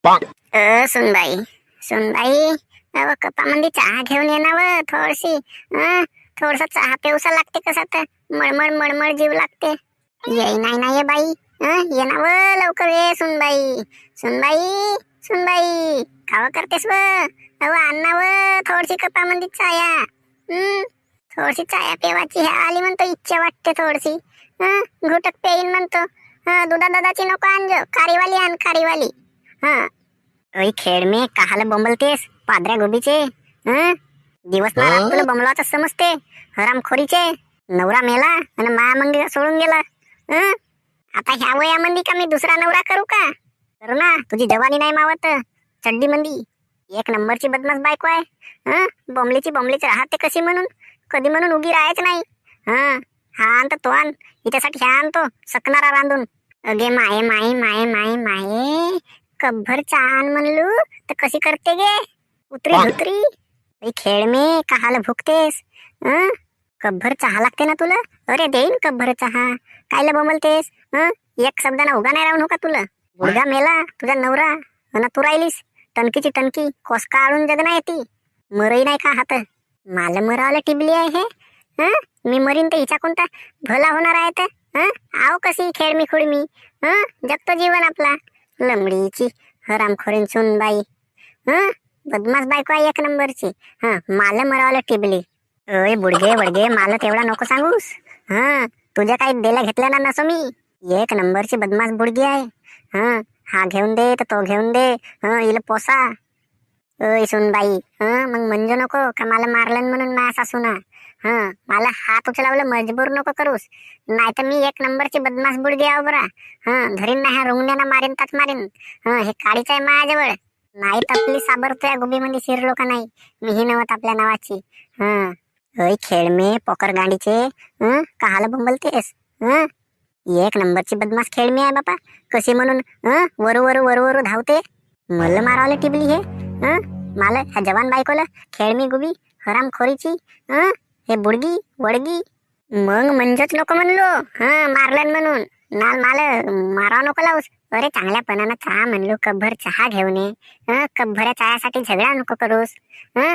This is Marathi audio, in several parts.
सुनबाई सुनबाई, अव कपामध्ये चहा घेऊन ये ना व थोडीशी. थोडसा चहा पेवसा लागते, कसा तर मळमळ मळमळ जीव लागते. येई नाही ना ये बाई, ये ना व लवकर ये सुनबाई. सुनबाई सुनबाई, खावा करतेस व? अव अण्णा व थोडीशी कपामध्ये चाया. थोडीशी चाया पेवाची है आली म्हणतो, इच्छा वाटते थोडीशी. घुटक पेईन म्हणतो. दुधा ददाची नको आणजो, कारीवाली आण कारीवाली. ओय खेड में कहाला बोंबलतेस पादऱ्या गोबीचे? दिवस ना रात तुला बोंबलाचं समजते. हरामखोरीचे नवरा मेला आणि माया मंगी सोडून गेला. आता ह्या वयामध्ये का मी दुसरा नवरा करू का? करू ना, तुझी जवानी नाही मावत चड्डी मंदी. एक नंबरची बदमाश बायको आहे. बोंबलीची राहते कशी म्हणून, कधी म्हणून उगी राहायच नाही. हा आणतो तो आण, हिच्यासाठी ह्या आणतो सकणारा रांधून. अगे माये माये माये माये माये, कब्भर चान म्हणलू तर कशी करते गे उतरी धुतरी. खेळ में कहाला भुकतेस? कब्भर चहा लागते ना तुला? अरे देईन कब्भर चहा, कायला बोंबलतेस? एक शब्दाना उगा नाही राहू नका तुला. मुलगा मेला तुझा नवरा आणि तू राहिलीस टणकीची टणकी, कोस काढून जग नाही ती. मरही नाही का हात? मला मरावला टिबली आहे हे. मी मरीन तर हिचा कोणता भला होणार आहे तर? आव कशी खेळ मी खुडमी, जगतो जीवन आपला. लमडीची हरामखोरीन सुनबाई, बदमाश बायको आहे एक नंबरची. मला मरावला टिबली. ओय बुडगे वडगे, मला तेवढा नको सांगूस. तुझ्या काही देला घेतल्या ना नसो मी. एक नंबरची बदमाश बुडगी आहे. हा घेऊन दे तर तो घेऊन दे, इला पोसा. ओय सुनबाई, मग म्हणजे नको का मला मारलं म्हणून माझ्या सासूना. मला हात उचलावलं मजबूर नको करूस, नाही तर मी एक नंबरची बदमाश बुडगी आहो बरा. धरीन ना ह्या रुंगण्याना मारीन ताच मारीन. हे काळीच आहे माझ्याजवळ. नाही तपली साबर तुया गुबीमध्ये शिरलो का नाही, मी ही नवत आपल्या नावाची. ओय खेळ मे पोकर गांडीचे, कहाला बोंबलतेस? एक नंबरची बदमाश खेळ मी आहे बापा. कशी म्हणून वरू धावते. मला मारावलं टिबली हे. मला ह्या जवान बायकोला खेळ मी गुबी हरामखोरीची, हे बुडगी वडगी. मग म्हणजेच नको म्हणलो, मारलन म्हणून. नाल मला माराव नको लावूस. अरे चांगल्यापणानं चहा म्हणलो, कब्भर चहा घेऊन ये. कब्भऱ्या चहासाठी झगडा नको करूस.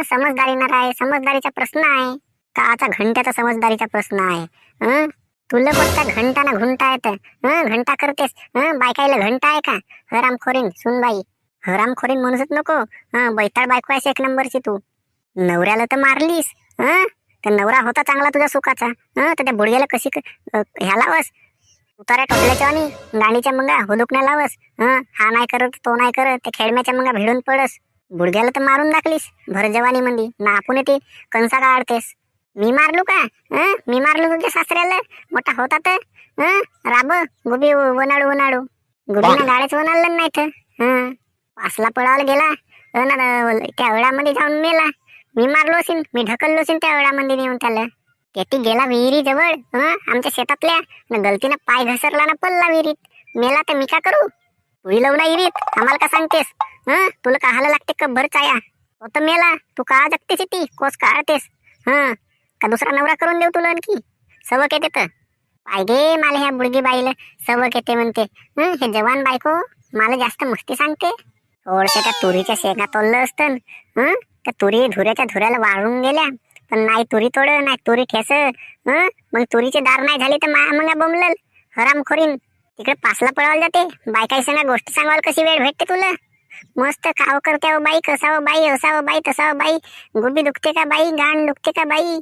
समजदारीनं राय, समजदारीचा प्रश्न आहे. काचा घंट्याचा समजदारीचा प्रश्न आहे. तुला कोणता घंटा ना घुंटा येत? घंटा करतेस, बायकाईला घंटा आहे का? हरामखोरीन सुनबाई, हरामखोरीन म्हणूच नको. बैताळ बायको आहेस एक नंबरची तू. नवऱ्याला तर मारलीस, तर नवरा होता चांगला तुझ्या सुखाचा, तर त्या बुडग्याला कशी ह्या लावस उतार्या टोपल्याच्या आणि गांडीच्या मंगा हुदुकण्या लावस. हा नाही करत तो नाही करत, ते खेळम्याच्या मंगा भिडून पडस. बुडग्याला तर मारून टाकलीस भर जवानी मंदी ना. आपण ते कणसा काढतेस. मी मारलो का? मी मारलो तुझ्या सासऱ्याला मोठा होता तर? राब गुबी वनाडू गुबीना गाड्याच वनाडलं नाही तर. पासला पळावला गेला त्या अळामध्ये जाऊन मेला. मी मारलो असेल, मी ढकललो असेल त्या अळामध्ये नेऊन त्याला. तेटी गेला विहिरी जवळ आमच्या शेतातल्या, गलतीनं पाय घसरला ना पडला विहिरीत. मेला तर मी का करू? तू लवला विहिरीत, आम्हाला का सांगतेस? तुला काहाला लागते कब्भर चाया? तो तर मेला, तू का जगतेस ती कोस काढतेस? का दुसरा नवरा करून देऊ तुला आणखी? सवक येते तर पाय गे मला ह्या बुडगी बाईला सवक येते म्हणते. हे जवान बायको मला जास्त मस्ती सांगते. थोडशा त्या तुरीच्या शेंगा तोडलं असतं, त्या तुरी धुऱ्याच्या धुऱ्याला वाळून गेल्या. पण नाही तुरी तोड नाही तुरी ठेस. मग तुरीचे दार नाही झाले तर मग बोंबलल हरामखोरीन. तिकडे पासला पळावला जाते. बायकाई सांगा गोष्ट सांगायला कशी वेळ भेटते तुला? मस्त काव करते बाई, कसावं बाई, असावं बाई, तसावं बाई. गुबी दुखते का बाई, गाण दुखते का बाई?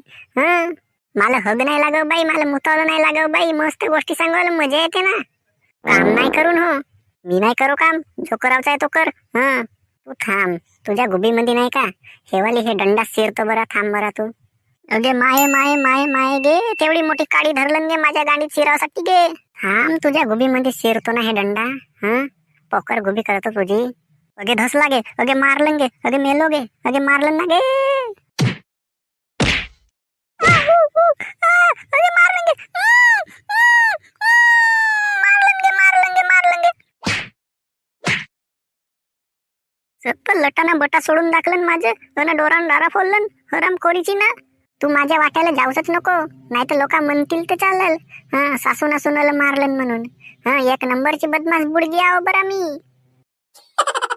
मला हग नाही लागाव बाई, मला मुतावलं नाही लागाव बाई. मस्त गोष्टी सांगायला मजा येते ना. काम नाही करून हो, मी नाही करू काम, जो करावचा आहे तो कर. तू थांब, तुझ्या गुबीमध्ये नाही का हेवाली हे दंडा शिरतो बरा. थांब बरा तू. अगे माये माये माये माये गे, तेवढी मोठी काडी धरलं गे माझ्या गाडीत शिरावसाठी गे. थांब, तुझ्या गुबीमध्ये शिरतो ना हे दंडा. पोकर गुबी करतो तुझी. अगे धस लागे, अगे मारलं गे, अगे मेलो गे, अगे मारलं ना गे. अगे मारलं गे, मारलं गे. सप्पल लटाना बटा सोडून टाकलं माझं, डोरान डारा फोडलं हरामखोरीची ना. तू माझ्या वाट्याला जाऊच नको, नाही तर लोक म्हणतील तर चालल सासूना सुनाला मारलं म्हणून. एक नंबरची बदमाश बुडगी आहो बरा मी.